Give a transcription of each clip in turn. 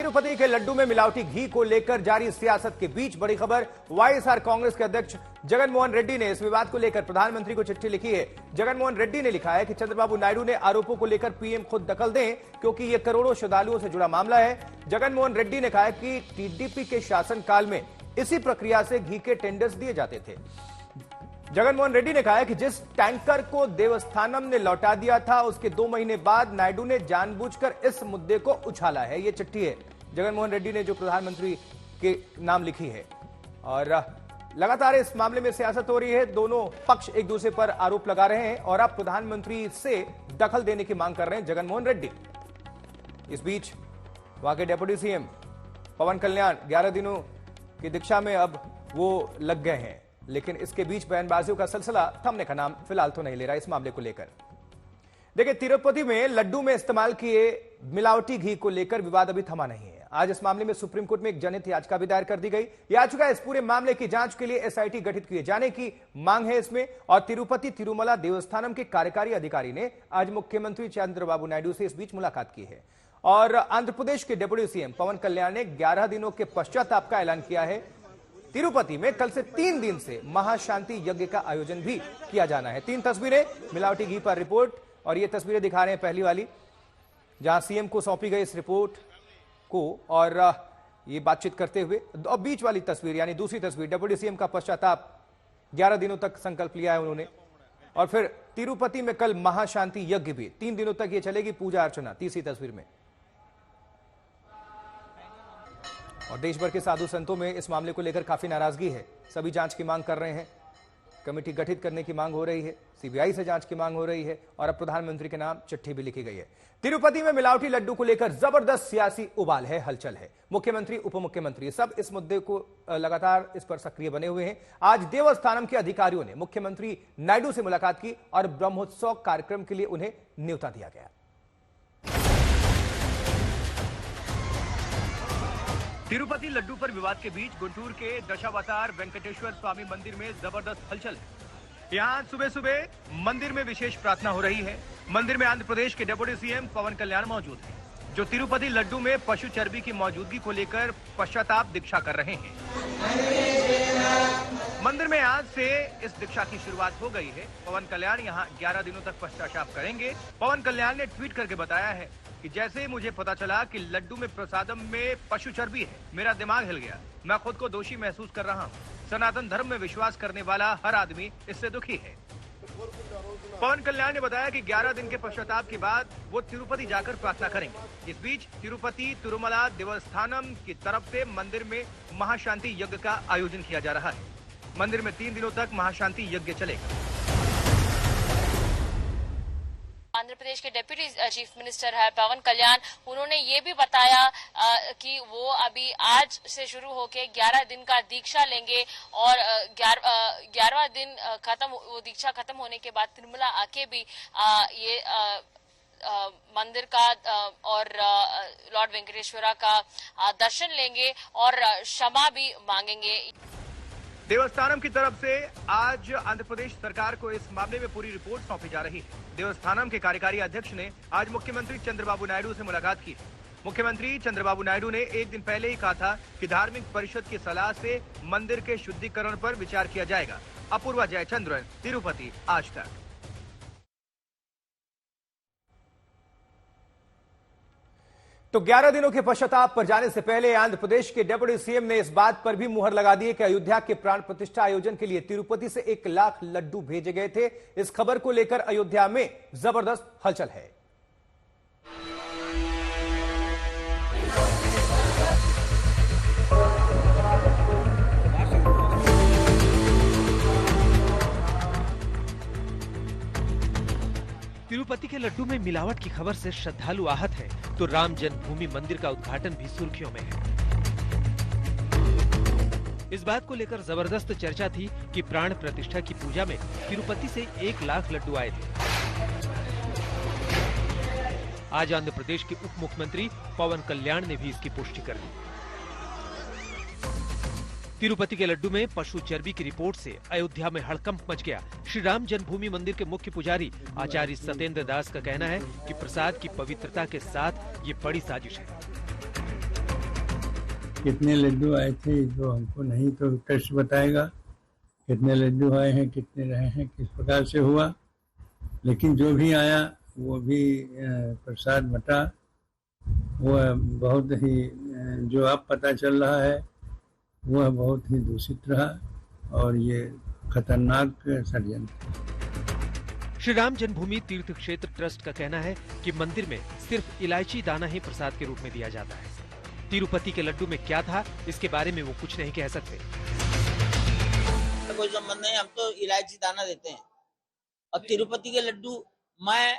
तिरुपति के लड्डू में मिलावटी घी को लेकर जारी सियासत के बीच बड़ी खबर। वाईएसआर कांग्रेस के अध्यक्ष जगन मोहन रेड्डी ने इस विवाद को लेकर प्रधानमंत्री को चिट्ठी लिखी है। जगन मोहन रेड्डी ने लिखा है कि चंद्रबाबू नायडू ने आरोपों को लेकर पीएम खुद दखल दें, क्योंकि यह करोड़ों श्रद्धालुओं से जुड़ा मामला है। जगन मोहन रेड्डी ने कहा है कि टीडीपी के शासनकाल में इसी प्रक्रिया से घी के टेंडर्स दिए जाते थे। जगन मोहन रेड्डी ने कहा है कि जिस टैंकर को देवस्थानम ने लौटा दिया था, उसके 2 महीने बाद नायडू ने जानबूझकर इस मुद्दे को उछाला है। यह चिट्ठी है जगन मोहन रेड्डी ने जो प्रधानमंत्री के नाम लिखी है। और लगातार इस मामले में सियासत हो रही है, दोनों पक्ष एक दूसरे पर आरोप लगा रहे हैं और अब प्रधानमंत्री से दखल देने की मांग कर रहे हैं जगन मोहन रेड्डी। इस बीच वहां के डिप्टी सीएम पवन कल्याण 11 दिनों की दीक्षा में अब वो लग गए हैं, लेकिन इसके बीच बयानबाजियों का सिलसिला थमने का नाम फिलहाल तो नहीं ले रहा। इस मामले को लेकर देखिए, तिरुपति में लड्डू में इस्तेमाल किए मिलावटी घी को लेकर विवाद अभी थमा नहीं है। आज इस मामले में सुप्रीम कोर्ट में एक जनहित याचिका भी दायर कर दी गई। याचिका इस पूरे मामले की जांच के लिए एसआईटी गठित किए जाने की मांग है इसमें। और तिरुपति तिरुमला देवस्थानम के कार्यकारी अधिकारी ने आज मुख्यमंत्री चंद्रबाबू नायडू से इस बीच मुलाकात की है। और आंध्र प्रदेश के डिप्टी सीएम पवन कल्याण ने 11 दिनों के पश्चाताप का ऐलान किया है। तिरुपति में कल से 3 दिन से महाशांति यज्ञ का आयोजन भी किया जाना है। 3 तस्वीरें मिलावटी घी पर रिपोर्ट, और ये तस्वीरें दिखा रहे हैं पहली वाली, जहां सीएम को सौंपी गई इस रिपोर्ट को और ये बातचीत करते हुए। और बीच वाली तस्वीर यानी दूसरी तस्वीर, डिप्टी सीएम का पश्चाताप, 11 दिनों तक संकल्प लिया है उन्होंने। और फिर तिरुपति में कल महाशांति यज्ञ भी 3 दिनों तक ये चलेगी, पूजा अर्चना तीसरी तस्वीर में। और देश भर के साधु संतों में इस मामले को लेकर काफी नाराजगी है। सभी जांच की मांग कर रहे हैं, कमेटी गठित करने की मांग हो रही है, सीबीआई से जांच की मांग हो रही है और अब प्रधानमंत्री के नाम चिट्ठी भी लिखी गई है। तिरुपति में मिलावटी लड्डू को लेकर जबरदस्त सियासी उबाल है, हलचल है। मुख्यमंत्री, उप मुख्यमंत्री सब इस मुद्दे को लगातार इस पर सक्रिय बने हुए हैं। आज देवस्थानम के अधिकारियों ने मुख्यमंत्री नायडू से मुलाकात की और ब्रह्मोत्सव कार्यक्रम के लिए उन्हें न्योता दिया गया। तिरुपति लड्डू पर विवाद के बीच गुंटूर के दशावतार वेंकटेश्वर स्वामी मंदिर में जबरदस्त हलचल है। यहाँ सुबह सुबह मंदिर में विशेष प्रार्थना हो रही है। मंदिर में आंध्र प्रदेश के डिप्टी सीएम पवन कल्याण मौजूद हैं, जो तिरुपति लड्डू में पशु चर्बी की मौजूदगी को लेकर पश्चाताप दीक्षा कर रहे हैं। मंदिर में आज से इस दीक्षा की शुरुआत हो गई है। पवन कल्याण यहाँ 11 दिनों तक पश्चाताप करेंगे। पवन कल्याण ने ट्वीट करके बताया है कि जैसे ही मुझे पता चला कि लड्डू में प्रसादम में पशु चर्बी है, मेरा दिमाग हिल गया। मैं खुद को दोषी महसूस कर रहा हूँ। सनातन धर्म में विश्वास करने वाला हर आदमी इससे दुखी है। पवन कल्याण ने बताया कि 11 दिन के पश्चाताप के बाद वो तिरुपति जाकर प्रार्थना करेंगे। इस बीच तिरुपति तिरुमला देवस्थानम की तरफ से मंदिर में महाशांति यज्ञ का आयोजन किया जा रहा है। मंदिर में 3 दिनों तक महाशांति यज्ञ चलेगा। आंध्र प्रदेश के डिप्टी चीफ मिनिस्टर है पवन कल्याण, उन्होंने ये भी बताया कि वो अभी आज से शुरू होके 11 दिन का दीक्षा लेंगे और 11वां दिन वो दीक्षा खत्म होने के बाद तिरुमला आके भी ये मंदिर का और लॉर्ड वेंकटेश्वरा का दर्शन लेंगे और क्षमा भी मांगेंगे। देवस्थानम की तरफ से आज आंध्र प्रदेश सरकार को इस मामले में पूरी रिपोर्ट सौंपी जा रही है। देवस्थानम के कार्यकारी अध्यक्ष ने आज मुख्यमंत्री चंद्रबाबू नायडू से मुलाकात की। मुख्यमंत्री चंद्रबाबू नायडू ने एक दिन पहले ही कहा था कि धार्मिक परिषद की सलाह से मंदिर के शुद्धिकरण पर विचार किया जाएगा। अपूर्वा जयचंद्रन, तिरुपति, आज तक। तो 11 दिनों के पश्चाताप पर जाने से पहले आंध्र प्रदेश के डिप्टी सीएम ने इस बात पर भी मुहर लगा दी कि अयोध्या के प्राण प्रतिष्ठा आयोजन के लिए तिरुपति से 1 लाख लड्डू भेजे गए थे। इस खबर को लेकर अयोध्या में जबरदस्त हलचल है। तिरुपति के लड्डू में मिलावट की खबर से श्रद्धालु आहत हैं, तो राम जन्मभूमि मंदिर का उद्घाटन भी सुर्खियों में है। इस बात को लेकर जबरदस्त चर्चा थी कि प्राण प्रतिष्ठा की पूजा में तिरुपति से 1 लाख लड्डू आए थे। आज आंध्र प्रदेश के उप मुख्यमंत्री पवन कल्याण ने भी इसकी पुष्टि कर दी। तिरुपति के लड्डू में पशु चर्बी की रिपोर्ट से अयोध्या में हड़कंप मच गया। श्री राम जन्मभूमि मंदिर के मुख्य पुजारी आचार्य सत्येंद्र दास का कहना है कि प्रसाद की पवित्रता के साथ ये बड़ी साजिश है। कितने लड्डू आए थे तो हमको नहीं तो टेस्ट बताएगा, कितने लड्डू आए हैं, कितने रहे हैं, किस प्रकार से हुआ। लेकिन जो भी आया वो भी प्रसाद बटा, वह बहुत ही जो अब पता चल रहा है वह बहुत ही दूषित रहा और ये खतरनाक षड्यंत्र। श्री राम जन्मभूमि तीर्थ क्षेत्र ट्रस्ट का कहना है कि मंदिर में सिर्फ इलायची दाना ही प्रसाद के रूप में दिया जाता है। तिरुपति के लड्डू में क्या था इसके बारे में वो कुछ नहीं कह सकते। कोई संबंध नहीं, हम तो इलायची दाना देते हैं। और तिरुपति के लड्डू, मैं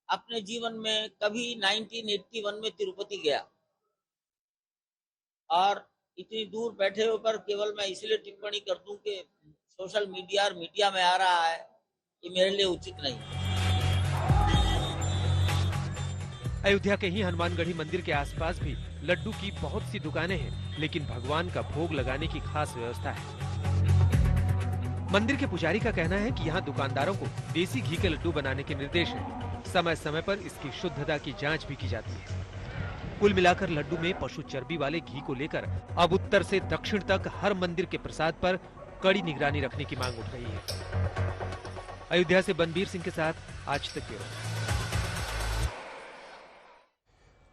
अपने जीवन में कभी 1981 में तिरुपति गया और इतनी दूर बैठे होकर केवल मैं इसलिए टिप्पणी कर दूं कि सोशल मीडिया और मीडिया में आ रहा है, ये मेरे लिए उचित नहीं। अयोध्या के ही हनुमानगढ़ी मंदिर के आसपास भी लड्डू की बहुत सी दुकानें हैं, लेकिन भगवान का भोग लगाने की खास व्यवस्था है। मंदिर के पुजारी का कहना है कि यहाँ दुकानदारों को देसी घी के लड्डू बनाने के निर्देश हैं। समय समय पर इसकी शुद्धता की जांच भी की जाती है। कुल मिलाकर लड्डू में पशु चर्बी वाले घी को लेकर अब उत्तर से दक्षिण तक हर मंदिर के प्रसाद पर कड़ी निगरानी रखने की मांग उठ रही है। अयोध्या से बनबीर सिंह के साथ आज तक ब्यूरो।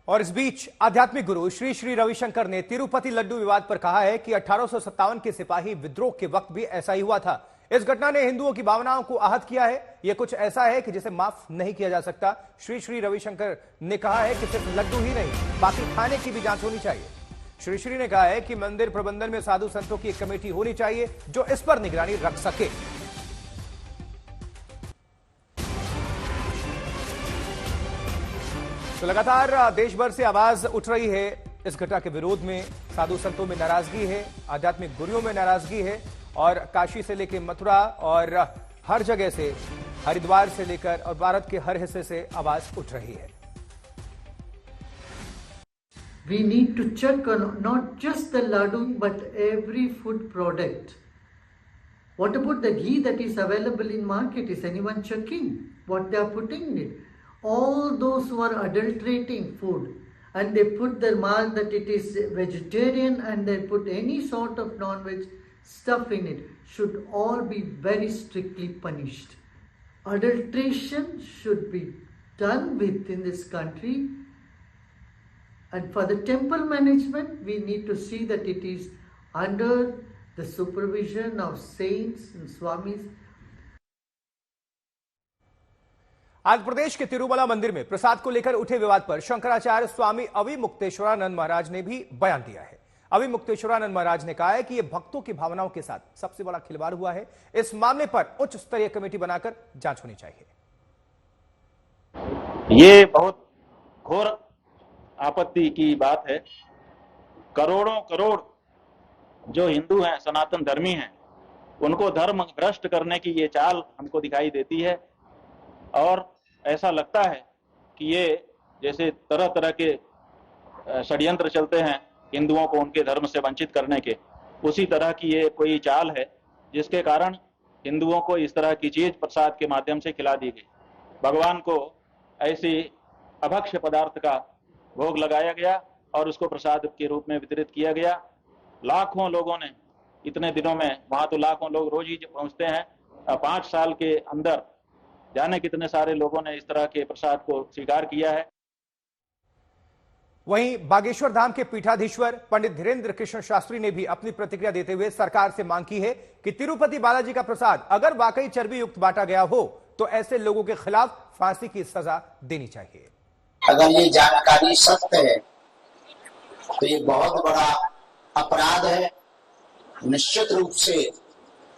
और इस बीच आध्यात्मिक गुरु श्री श्री रविशंकर ने तिरुपति लड्डू विवाद पर कहा है कि 1857 के सिपाही विद्रोह के वक्त भी ऐसा ही हुआ था। इस घटना ने हिंदुओं की भावनाओं को आहत किया है। यह कुछ ऐसा है कि जिसे माफ नहीं किया जा सकता। श्री श्री रविशंकर ने कहा है कि सिर्फ लड्डू ही नहीं, बाकी खाने की भी जांच होनी चाहिए। श्री श्री ने कहा है कि मंदिर प्रबंधन में साधु संतों की एक कमेटी होनी चाहिए जो इस पर निगरानी रख सके। तो लगातार देश भर से आवाज उठ रही है इस घटना के विरोध में। साधु संतों में नाराजगी है, आध्यात्मिक गुरुओं में नाराजगी है और काशी से लेकर मथुरा और हर जगह से, हरिद्वार से लेकर और भारत के हर हिस्से से आवाज उठ रही है। We need to check on not just the laddu but every food product. What about the ghee that is available in market? Is anyone checking what they are putting in it? All those who are adulterating food and they put their mark that it is vegetarian and they put any sort of non-veg stuff in it should all be very strictly punished. Adulteration should be done with in this country, and for the temple management we need to see that it is under the supervision of saints and swamis. आज प्रदेश के तिरुमला मंदिर में प्रसाद को लेकर उठे विवाद पर शंकराचार्य स्वामी अविमुक्तेश्वरानंद महाराज ने भी बयान दिया है। अविमुक्तेश्वरानंद महाराज ने कहा है कि यह भक्तों की भावनाओं के साथ सबसे बड़ा खिलवाड़ हुआ है। इस मामले पर उच्च स्तरीय कमेटी बनाकर जांच होनी चाहिए। ये बहुत घोर आपत्ति की बात है। करोड़ों करोड़ जो हिंदू हैं, सनातन धर्मी हैं, उनको धर्म भ्रष्ट करने की ये चाल हमको दिखाई देती है और ऐसा लगता है कि ये जैसे तरह तरह के षड्यंत्र चलते हैं हिंदुओं को उनके धर्म से वंचित करने के, उसी तरह की ये कोई चाल है जिसके कारण हिंदुओं को इस तरह की चीज प्रसाद के माध्यम से खिला दी गई। भगवान को ऐसी अभक्ष्य पदार्थ का भोग लगाया गया और उसको प्रसाद के रूप में वितरित किया गया। लाखों लोगों ने इतने दिनों में, वहां तो लाखों लोग रोज ही पहुंचते हैं, 5 साल के अंदर जाने कितने सारे लोगों ने इस तरह के प्रसाद को स्वीकार किया है। वहीं बागेश्वर धाम के पीठाधीश्वर पंडित धीरेन्द्र कृष्ण शास्त्री ने भी अपनी प्रतिक्रिया देते हुए सरकार से मांग की है कि तिरुपति बालाजी का प्रसाद अगर वाकई चर्बी युक्त बांटा गया हो तो ऐसे लोगों के खिलाफ फांसी की सजा देनी चाहिए। अगर ये जानकारी सत्य है तो ये बहुत बड़ा अपराध है। निश्चित रूप से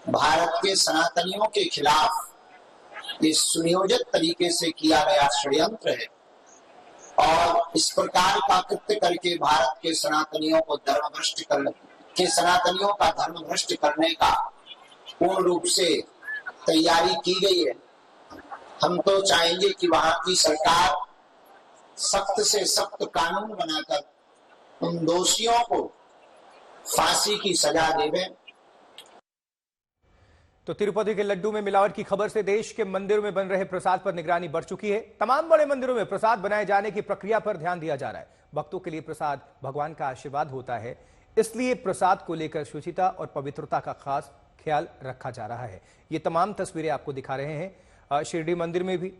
भारत के सनातनियों के खिलाफ ये सुनियोजित तरीके से किया गया षड्यंत्र है और इस प्रकार का कृत्य करके भारत के सनातनियों को सनातनियों का धर्म भ्रष्ट करने का पूर्ण रूप से तैयारी की गई है। हम तो चाहेंगे कि वहां की सरकार सख्त से सख्त कानून बनाकर उन दोषियों को फांसी की सजा देवे। तो तिरुपति के लड्डू में मिलावट की खबर से देश के मंदिरों में बन रहे प्रसाद पर निगरानी बढ़ चुकी है। तमाम बड़े मंदिरों में प्रसाद बनाए जाने की प्रक्रिया पर ध्यान दिया जा रहा है। भक्तों के लिए प्रसाद भगवान का आशीर्वाद होता है, इसलिए प्रसाद को लेकर शुचिता और पवित्रता का खास ख्याल रखा जा रहा है। ये तमाम तस्वीरें आपको दिखा रहे हैं शिरडी मंदिर में भी,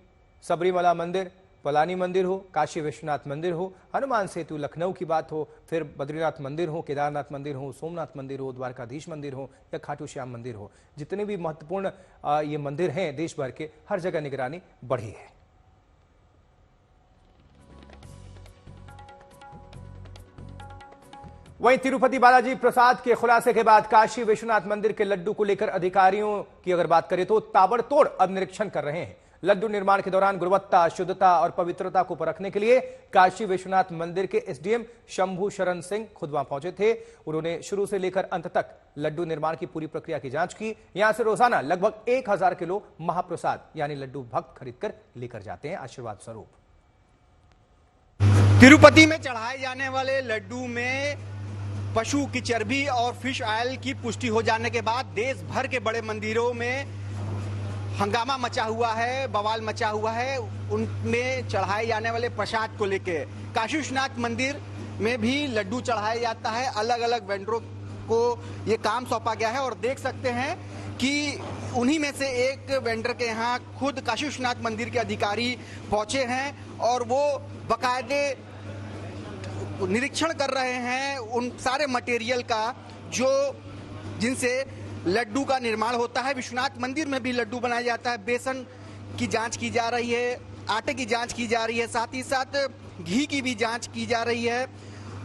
सबरीमला मंदिर, पलानी मंदिर हो, काशी विश्वनाथ मंदिर हो, हनुमान सेतु लखनऊ की बात हो, फिर बद्रीनाथ मंदिर हो, केदारनाथ मंदिर हो, सोमनाथ मंदिर हो, द्वारकाधीश मंदिर हो या खाटू श्याम मंदिर हो, जितने भी महत्वपूर्ण ये मंदिर हैं देश भर के, हर जगह निगरानी बढ़ी है। वहीं तिरुपति बालाजी प्रसाद के खुलासे के बाद काशी विश्वनाथ मंदिर के लड्डू को लेकर अधिकारियों की अगर बात करें तो ताबड़तोड़ अब निरीक्षण कर रहे हैं। लड्डू निर्माण के दौरान गुणवत्ता, शुद्धता और पवित्रता को परखने के लिए काशी विश्वनाथ मंदिर के एसडीएम शंभू शरण सिंह खुद वहां पहुंचे थे। उन्होंने शुरू से लेकर अंत तक लड्डू निर्माण की पूरी प्रक्रिया की जांच की। यहां से रोजाना लगभग 1000 किलो महाप्रसाद यानी लड्डू भक्त खरीदकर लेकर जाते हैं आशीर्वाद स्वरूप। तिरुपति में चढ़ाए जाने वाले लड्डू में पशु की चर्बी और फिश ऑयल की पुष्टि हो जाने के बाद देश भर के बड़े मंदिरों में हंगामा मचा हुआ है, बवाल मचा हुआ है उनमें चढ़ाए जाने वाले प्रसाद को लेके। काशी विश्वनाथ मंदिर में भी लड्डू चढ़ाया जाता है, अलग अलग वेंडरों को ये काम सौंपा गया है और देख सकते हैं कि उन्हीं में से एक वेंडर के यहाँ खुद काशी विश्वनाथ मंदिर के अधिकारी पहुंचे हैं और वो बाकायदे निरीक्षण कर रहे हैं उन सारे मटेरियल का जो जिनसे लड्डू का निर्माण होता है। विश्वनाथ मंदिर में भी लड्डू बनाया जाता है, बेसन की जांच की जा रही है, आटे की जांच की जा रही है, साथ ही साथ घी की भी जांच की जा रही है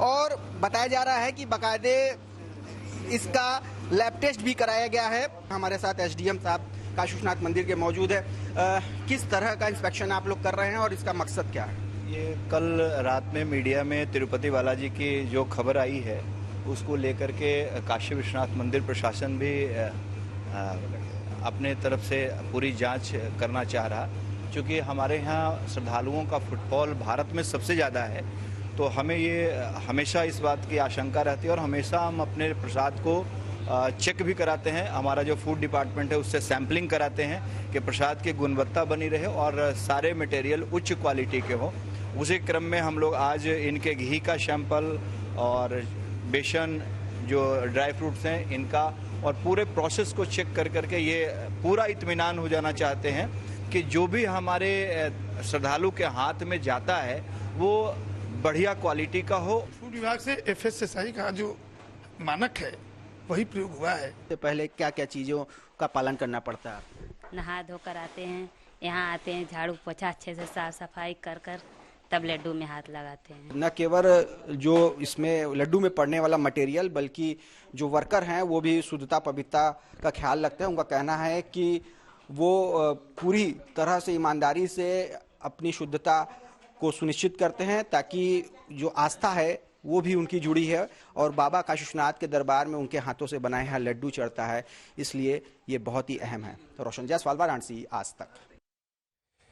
और बताया जा रहा है कि बाकायदे इसका लैब टेस्ट भी कराया गया है। हमारे साथ एसडीएम साहब काशी विश्वनाथ मंदिर के मौजूद है। किस तरह का इंस्पेक्शन आप लोग कर रहे हैं और इसका मकसद क्या है? ये कल रात में मीडिया में तिरुपति बालाजी की जो खबर आई है उसको लेकर के काशी विश्वनाथ मंदिर प्रशासन भी अपने तरफ से पूरी जांच करना चाह रहा, क्योंकि हमारे यहाँ श्रद्धालुओं का फुटफॉल भारत में सबसे ज़्यादा है। तो हमें ये हमेशा इस बात की आशंका रहती है और हमेशा हम अपने प्रसाद को चेक भी कराते हैं। हमारा जो फूड डिपार्टमेंट है उससे सैम्पलिंग कराते हैं कि प्रसाद की गुणवत्ता बनी रहे और सारे मटेरियल उच्च क्वालिटी के हों। उसी क्रम में हम लोग आज इनके घी का सैंपल और बेसन जो ड्राई फ्रूट्स हैं इनका और पूरे प्रोसेस को चेक कर करके ये पूरा इत्मीनान हो जाना चाहते हैं कि जो भी हमारे श्रद्धालु के हाथ में जाता है वो बढ़िया क्वालिटी का हो। फूड विभाग से FSSAI का जो मानक है वही प्रयोग हुआ है। तो पहले क्या क्या चीज़ों का पालन करना पड़ता है? नहा धोकर आते हैं, यहाँ आते हैं, झाड़ू पोछा अच्छे से साफ सफाई कर तब लड्डू में हाथ लगाते हैं। न केवल जो इसमें लड्डू में पड़ने वाला मटेरियल बल्कि जो वर्कर हैं वो भी शुद्धता पवित्रता का ख्याल रखते हैं। उनका कहना है कि वो पूरी तरह से ईमानदारी से अपनी शुद्धता को सुनिश्चित करते हैं ताकि जो आस्था है वो भी उनकी जुड़ी है और बाबा काशी विश्वनाथ के दरबार में उनके हाथों से बनाए हैं लड्डू चढ़ता है, इसलिए ये बहुत ही अहम है। तो रोशन जायसवाल, वाराणसी, आज तक।